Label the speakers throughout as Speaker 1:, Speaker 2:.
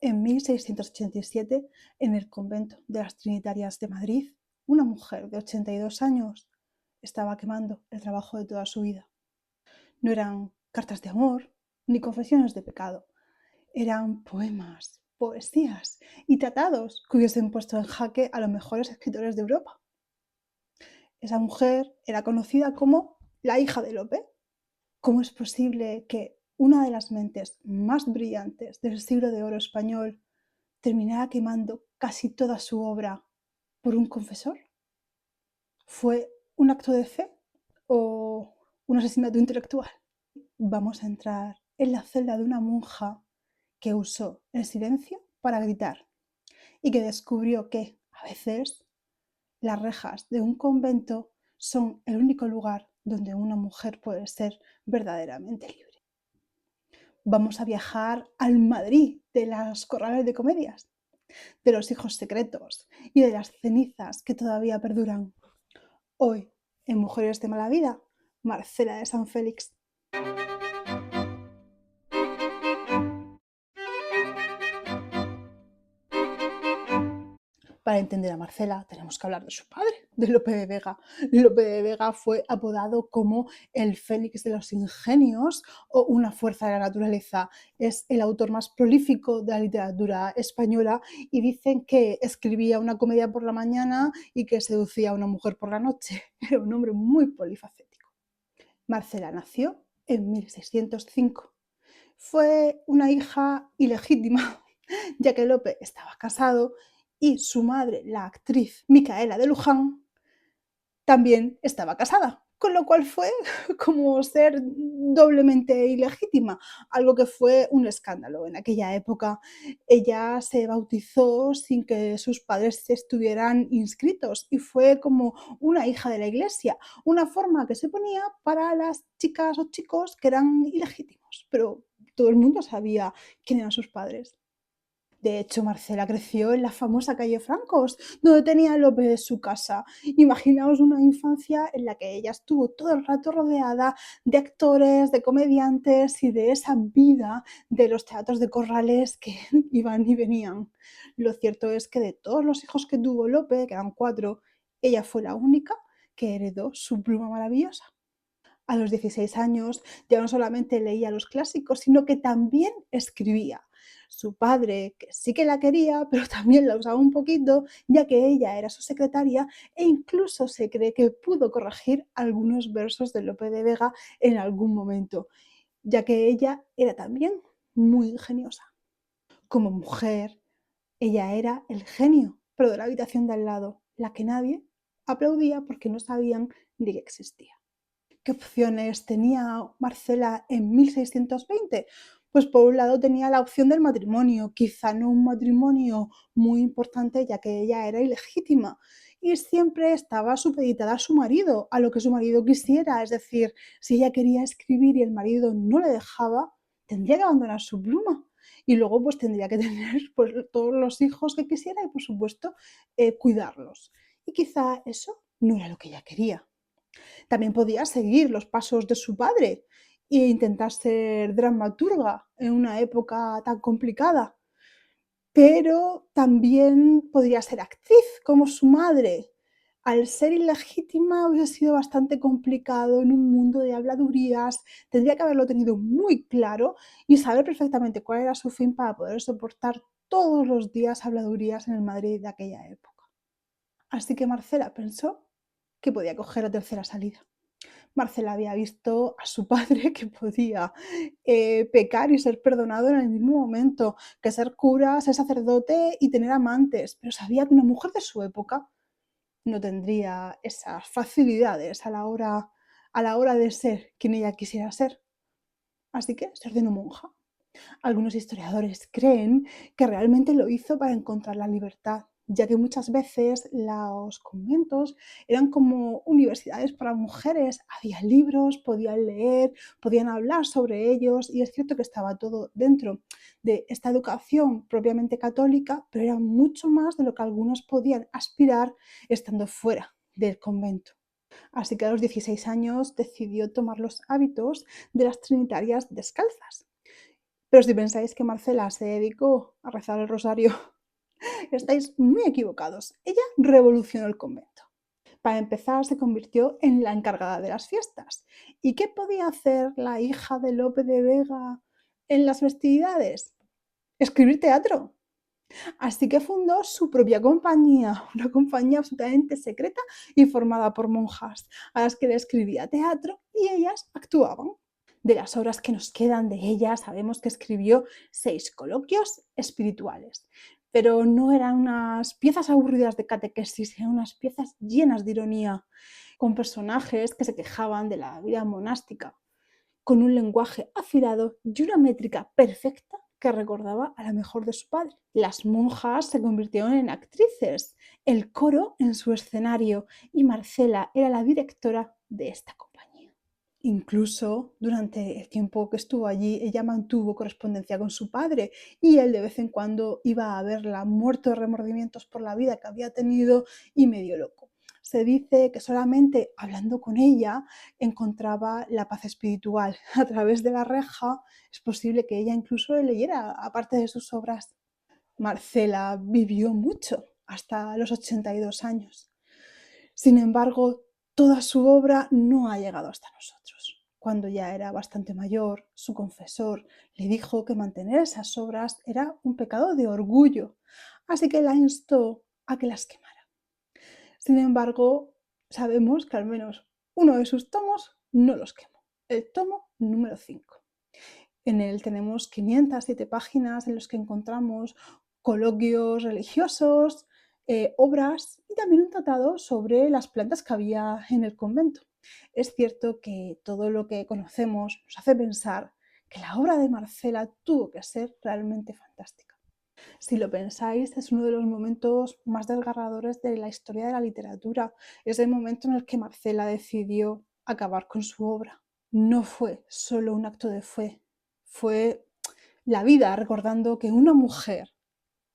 Speaker 1: En 1687, en el convento de las Trinitarias de Madrid, una mujer de 82 años estaba quemando el trabajo de toda su vida. No eran cartas de amor ni confesiones de pecado, eran poemas, poesías y tratados que hubiesen puesto en jaque a los mejores escritores de Europa. Esa mujer era conocida como la hija de Lope. ¿Cómo es posible que una de las mentes más brillantes del siglo de oro español terminara quemando casi toda su obra por un confesor? ¿Fue un acto de fe o un asesinato intelectual? Vamos a entrar en la celda de una monja que usó el silencio para gritar y que descubrió que, a veces, las rejas de un convento son el único lugar donde una mujer puede ser verdaderamente libre. Vamos a viajar al Madrid de las corrales de comedias, de los hijos secretos y de las cenizas que todavía perduran. Hoy, en Mujeres de Mala Vida, Marcela de San Félix. Para entender a Marcela tenemos que hablar de su padre, de Lope de Vega. Lope de Vega fue apodado como el Félix de los ingenios o una fuerza de la naturaleza. Es el autor más prolífico de la literatura española y dicen que escribía una comedia por la mañana y que seducía a una mujer por la noche. Era un hombre muy polifacético. Marcela nació en 1605. Fue una hija ilegítima, ya que Lope estaba casado y su madre, la actriz Micaela de Luján, también estaba casada, con lo cual fue como ser doblemente ilegítima, algo que fue un escándalo en aquella época. Ella se bautizó sin que sus padres estuvieran inscritos y fue como una hija de la iglesia, una forma que se ponía para las chicas o chicos que eran ilegítimos, pero todo el mundo sabía quién eran sus padres. De hecho, Marcela creció en la famosa calle Francos, donde tenía López su casa. Imaginaos una infancia en la que ella estuvo todo el rato rodeada de actores, de comediantes y de esa vida de los teatros de corrales que iban y venían. Lo cierto es que de todos los hijos que tuvo Lope, que eran 4, ella fue la única que heredó su pluma maravillosa. A los 16 años ya no solamente leía los clásicos, sino que también escribía. Su padre, que sí que la quería, pero también la usaba un poquito, ya que ella era su secretaria, e incluso se cree que pudo corregir algunos versos de Lope de Vega en algún momento, ya que ella era también muy ingeniosa. Como mujer, ella era el genio, pero de la habitación de al lado, la que nadie aplaudía porque no sabían ni que existía. ¿Qué opciones tenía Marcela en 1620? Pues por un lado tenía la opción del matrimonio, quizá no un matrimonio muy importante ya que ella era ilegítima y siempre estaba supeditada a su marido, a lo que su marido quisiera, es decir, si ella quería escribir y el marido no le dejaba, tendría que abandonar su pluma y luego pues tendría que tener pues, todos los hijos que quisiera y por supuesto cuidarlos. Y quizá eso no era lo que ella quería. También podía seguir los pasos de su padre e intentar ser dramaturga en una época tan complicada, pero también podría ser actriz como su madre. Al ser ilegítima hubiese sido bastante complicado en un mundo de habladurías, tendría que haberlo tenido muy claro y saber perfectamente cuál era su fin para poder soportar todos los días habladurías en el Madrid de aquella época. Así que Marcela pensó que podía coger la tercera salida. Marcela había visto a su padre que podía pecar y ser perdonado en el mismo momento, que ser cura, ser sacerdote y tener amantes, pero sabía que una mujer de su época no tendría esas facilidades a la hora de ser quien ella quisiera ser. Así que se ordenó monja. Algunos historiadores creen que realmente lo hizo para encontrar la libertad, ya que muchas veces los conventos eran como universidades para mujeres, había libros, podían leer, podían hablar sobre ellos y es cierto que estaba todo dentro de esta educación propiamente católica, pero era mucho más de lo que algunos podían aspirar estando fuera del convento. Así que a los 16 años decidió tomar los hábitos de las trinitarias descalzas. Pero si pensáis que Marcela se dedicó a rezar el rosario, estáis muy equivocados. Ella revolucionó el convento. Para empezar, se convirtió en la encargada de las fiestas. ¿Y qué podía hacer la hija de Lope de Vega en las festividades? Escribir teatro. Así que fundó su propia compañía, una compañía absolutamente secreta y formada por monjas, a las que le escribía teatro y ellas actuaban. De las obras que nos quedan de ella, sabemos que escribió 6 coloquios espirituales, pero no eran unas piezas aburridas de catequesis, eran unas piezas llenas de ironía, con personajes que se quejaban de la vida monástica, con un lenguaje afilado y una métrica perfecta que recordaba a la mejor de su padre. Las monjas se convirtieron en actrices, el coro en su escenario y Marcela era la directora de esta compañía. Incluso durante el tiempo que estuvo allí, ella mantuvo correspondencia con su padre y él de vez en cuando iba a verla, muerto de remordimientos por la vida que había tenido y medio loco. Se dice que solamente hablando con ella encontraba la paz espiritual. A través de la reja es posible que ella incluso le leyera, aparte de sus obras. Marcela vivió mucho, hasta los 82 años. Sin embargo, toda su obra no ha llegado hasta nosotros. Cuando ya era bastante mayor, su confesor le dijo que mantener esas obras era un pecado de orgullo, así que la instó a que las quemara. Sin embargo, sabemos que al menos uno de sus tomos no los quemó, el tomo número 5. En él tenemos 507 páginas en las que encontramos coloquios religiosos, obras y también un tratado sobre las plantas que había en el convento. Es cierto que todo lo que conocemos nos hace pensar que la obra de Marcela tuvo que ser realmente fantástica. Si lo pensáis, es uno de los momentos más desgarradores de la historia de la literatura. Es el momento en el que Marcela decidió acabar con su obra. No fue solo un acto de fe, fue la vida recordando que una mujer,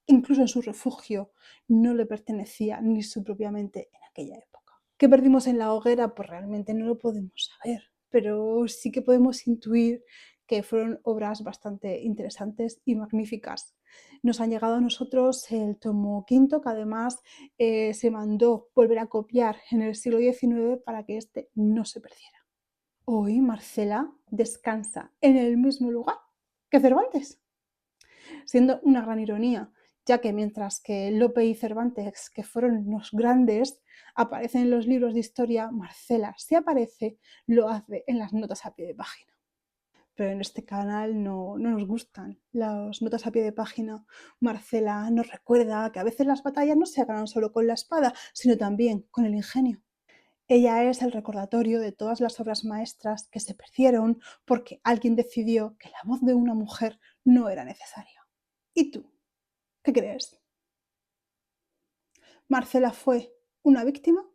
Speaker 1: incluso en su refugio, no le pertenecía ni su propia mente en aquella época. ¿Qué perdimos en la hoguera? Pues realmente no lo podemos saber, pero sí que podemos intuir que fueron obras bastante interesantes y magníficas. Nos han llegado a nosotros el tomo quinto, que además se mandó volver a copiar en el siglo XIX para que este no se perdiera. Hoy Marcela descansa en el mismo lugar que Cervantes, siendo una gran ironía, ya que mientras que Lope y Cervantes, que fueron los grandes, aparecen en los libros de historia, Marcela, si aparece, lo hace en las notas a pie de página. Pero en este canal no nos gustan las notas a pie de página. Marcela nos recuerda que a veces las batallas no se ganan solo con la espada, sino también con el ingenio. Ella es el recordatorio de todas las obras maestras que se perdieron porque alguien decidió que la voz de una mujer no era necesaria. ¿Y tú? ¿Qué crees? ¿Marcela fue una víctima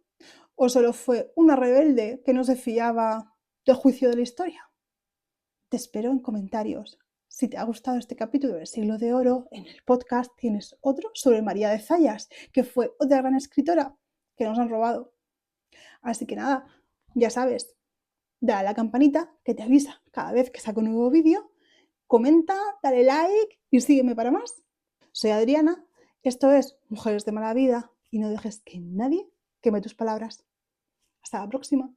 Speaker 1: o solo fue una rebelde que no se fiaba del juicio de la historia? Te espero en comentarios. Si te ha gustado este capítulo del Siglo de Oro, en el podcast tienes otro sobre María de Zayas, que fue otra gran escritora que nos han robado. Así que nada, ya sabes, dale a la campanita que te avisa cada vez que saco un nuevo vídeo, comenta, dale like y sígueme para más. Soy Adriana, esto es Mujeres de Mala Vida y no dejes que nadie queme tus palabras. Hasta la próxima.